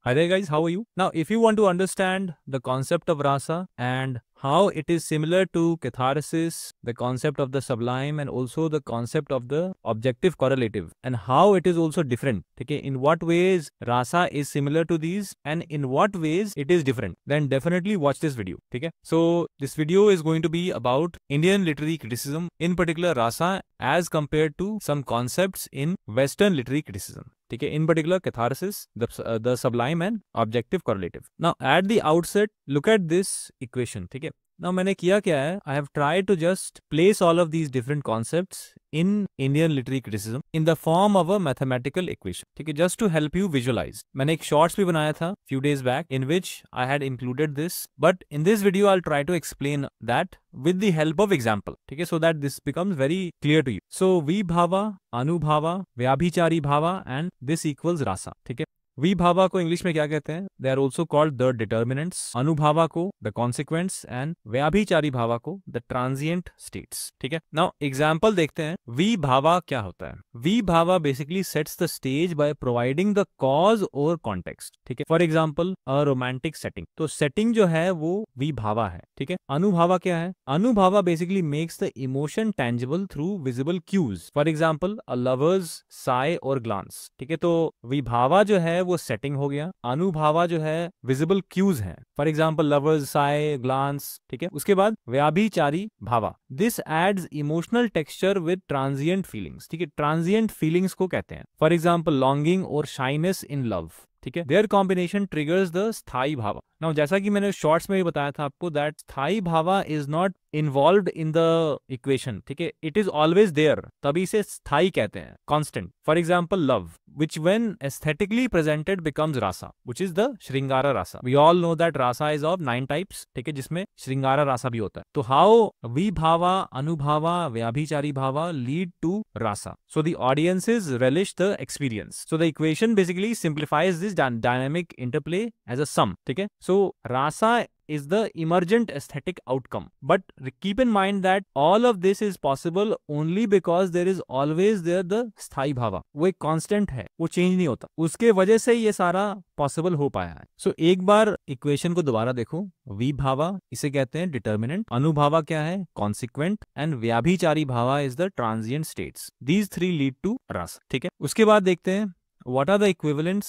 Hi there guys, how are you? Now if you want to understand the concept of rasa and how it is similar to catharsis, the concept of the sublime and also the concept of the objective correlative and how it is also different, okay, in what ways rasa is similar to these and in what ways it is different, then definitely watch this video, okay? So this video is going to be about Indian literary criticism, in particular rasa as compared to some concepts in Western literary criticism. ठीक है, in particular catharsis, the sublime and objective correlative. Now at the outset, look at this equation. ठीक है, now मैंने किया क्या है, I have tried to just place all of these different concepts in Indian literary criticism in the form of a mathematical equation. ठीक है, just to help you visualize. मैंने एक shorts भी बनाया था few days back in which I had included this, but in this video I'll try to explain that with the help of example. ठीक है, so that this becomes very clear to you. So vibhava, anubhava, vyabhichari bhava and this equals rasa. ठीक है, विभावा को English में क्या कहते हैं? They are also called the determinants, anubhava को the consequence and vyabhichari bhava को द ट्रांजिएंट स्टेट्स. ठीक है, नाउ एग्जांपल देखते हैं. विभावा क्या होता है? Vibhava basically sets the stage by providing the cause और कॉन्टेक्स्ट. ठीक है, for example a romantic setting, तो सेटिंग जो है वो विभावा है. ठीक है, अनुभावा क्या है? Anubhava basically makes the emotion tangible through visible cues. For example a lover's sigh और ग्लांस. ठीक है, तो विभावा जो है वो सेटिंग हो गया, अनुभावा जो है विजिबल क्यूज है, for example lover's sigh glance. ठीक है, उसके बाद vyabhichari bhava, this adds emotional texture with transient feelings. ठीक है, ट्रांजिएंट फीलिंग्स को कहते हैं, फॉर एग्जांपल लॉन्गिंग और शाइनेस इन लव. ठीक है, देयर कॉम्बिनेशन ट्रिगर्स द स्थायी भावा. नाउ जैसा कि मैंने शॉर्ट्स में भी बताया था आपको that sthayi bhava is not involved in the equation. ठीक है, इट इज ऑलवेज देयर, तभी इसे स्थायी कहते हैं, constant. For example love which when aesthetically presented becomes rasa, which is the श्रृंगारा rasa. We all know that rasa is of 9 types. ठीक है, जिसमें श्रृंगारा rasa भी होता है. तो how विभावा, अनुभावा, व्याभिचारी Bhawa lead to rasa? So the audiences relish the experience. So the equation basically simplifies this dynamic interplay as a sum. ठीक है, so rasa is the emergent aesthetic outcome. But keep in mind that all of this is possible only because there is always there the स्थायी भावा. वो एक constant है, वो change नहीं होता, उसके वजह से ये सारा पॉसिबल हो पाया है. सो एक बार इक्वेशन को दोबारा देखो. विभावा इसे कहते हैं डिटर्मिनेंट, अनुभावा क्या है? Consequent, and vyabhichari bhava is the transient states. These 3 lead to rasa. ठीक है, उसके बाद देखते हैं What are the equivalents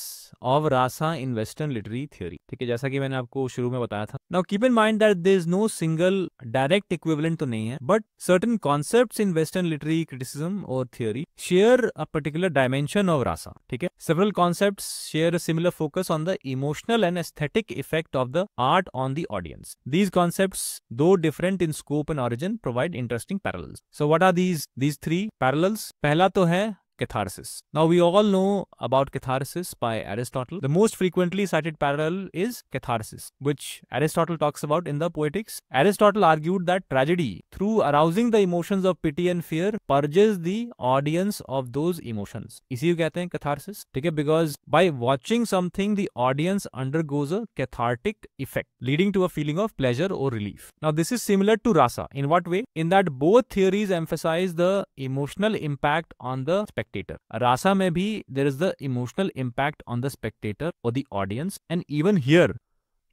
of rasa in Western literary theory? ठीक है, जैसा कि मैंने आपको शुरू में बताया था. Now keep in mind that there is no single direct equivalent तो नहीं है, but certain concepts in Western literary criticism or theory share a particular dimension of rasa. ठीक है, several concepts share a similar focus on the emotional and aesthetic effect of the art on the audience. These concepts, though different in scope and origin, provide interesting parallels. So what are these 3 parallels? पहला तो है catharsis. Now we all know about catharsis by Aristotle. The most frequently cited parallel is catharsis, which Aristotle talks about in the Poetics. Aristotle argued that tragedy, through arousing the emotions of pity and fear, purges the audience of those emotions. इसी को कहते हैं catharsis. ठीक है, because by watching something, the audience undergoes a cathartic effect, leading to a feeling of pleasure or relief. Now this is similar to rasa. In what way? In that both theories emphasize the emotional impact on the spectator. Rasa में भी there is the emotional impact on the spectator or the audience, and even here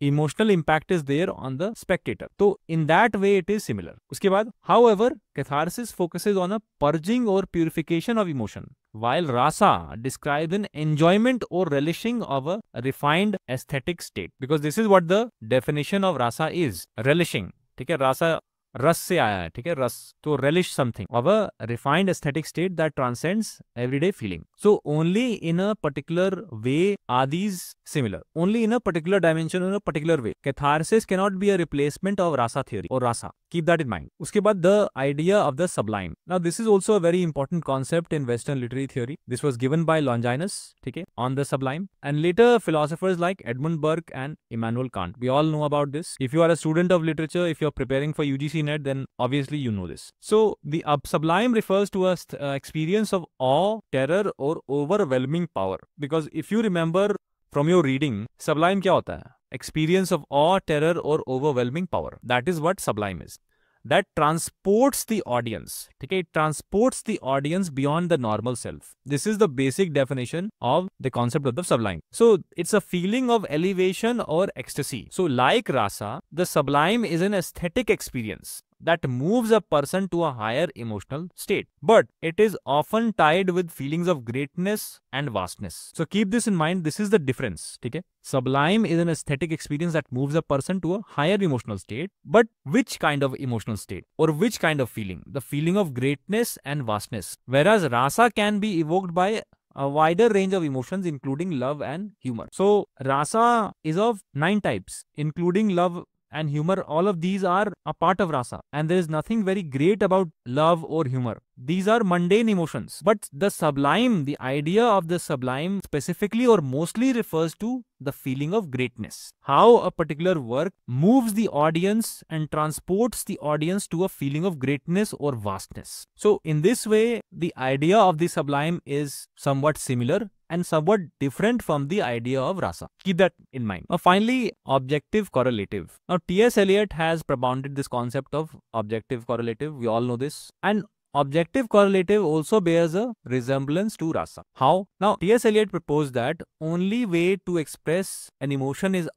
emotional impact is there on the spectator. So in that way it is similar. उसके बाद however catharsis focuses on a purging or purification of emotion, while rasa describes an enjoyment or relishing of a refined aesthetic state, because this is what the definition of rasa is, relishing. ठीक है, rasa रस से आया है. ठीक है, रस तो relish something of a refined aesthetic state that transcends everyday feeling. So only in a particular way are these similar. Only in a particular dimension, in a particular way. Catharsis cannot be a replacement of rasa theory or rasa. Keep that in mind. उसके बाद the idea of the sublime. Now this is also a very important concept in Western literary theory. This was given by Longinus, ठीक है, on the sublime, and later philosophers like Edmund Burke and Immanuel Kant. We all know about this. If you are a student of literature, if you are preparing for UGC net, then obviously you know this. So the sublime refers to a experience of awe, terror or overwhelming power. Because if you remember from your reading, sublime क्या होता है? Experience of awe, terror or overwhelming power. That is what sublime is. that transports the audience. Okay, it transports the audience beyond the normal self. This is the basic definition of the concept of the sublime. So it's a feeling of elevation or ecstasy. So like rasa, the sublime is an aesthetic experience that moves a person to a higher emotional state. But it is often tied with feelings of greatness and vastness. So keep this in mind. This is the difference. Okay? Sublime is an aesthetic experience that moves a person to a higher emotional state. But which kind of emotional state? Or which kind of feeling? The feeling of greatness and vastness. Whereas rasa can be evoked by a wider range of emotions, including love and humor. So rasa is of 9 types, including love and humor. All of these are a part of rasa, and there is nothing very great about love or humor. These are mundane emotions. But the sublime, the idea of the sublime specifically or mostly refers to the feeling of greatness. How a particular work moves the audience and transports the audience to a feeling of greatness or vastness. So in this way, the idea of the sublime is somewhat similar and somewhat different from the idea of rasa. Keep that in mind. Now finally, objective correlative. Now T.S. Eliot has propounded this concept of objective correlative. We all know this. And objective correlative also bears a resemblance to rasa. How? Now, T.S. Eliot proposed that only way to express an emotion is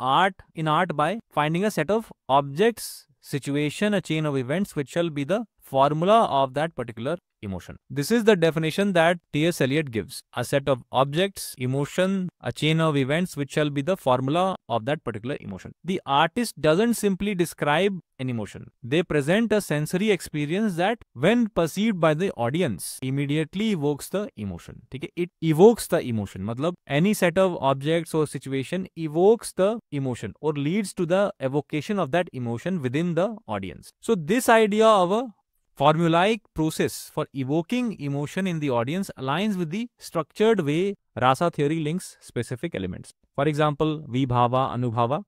in art by finding a set of objects, situation, a chain of events which shall be the formula of that particular emotion. This is the definition that T.S. Eliot gives. A set of objects, emotion, a chain of events which shall be the formula of that particular emotion. The artist doesn't simply describe an emotion. They present a sensory experience that, when perceived by the audience, immediately evokes the emotion. Okay? It evokes the emotion. Matlab, any set of objects or situation evokes the emotion or leads to the evocation of that emotion within the audience. So this idea of a formulaic process for evoking emotion in the audience aligns with the structured way rasa theory links specific elements. For example, vibhava, anubhava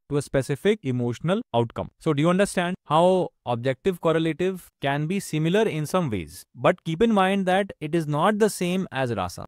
to a specific emotional outcome. So do you understand how objective correlative can be similar in some ways? But keep in mind that it is not the same as rasa.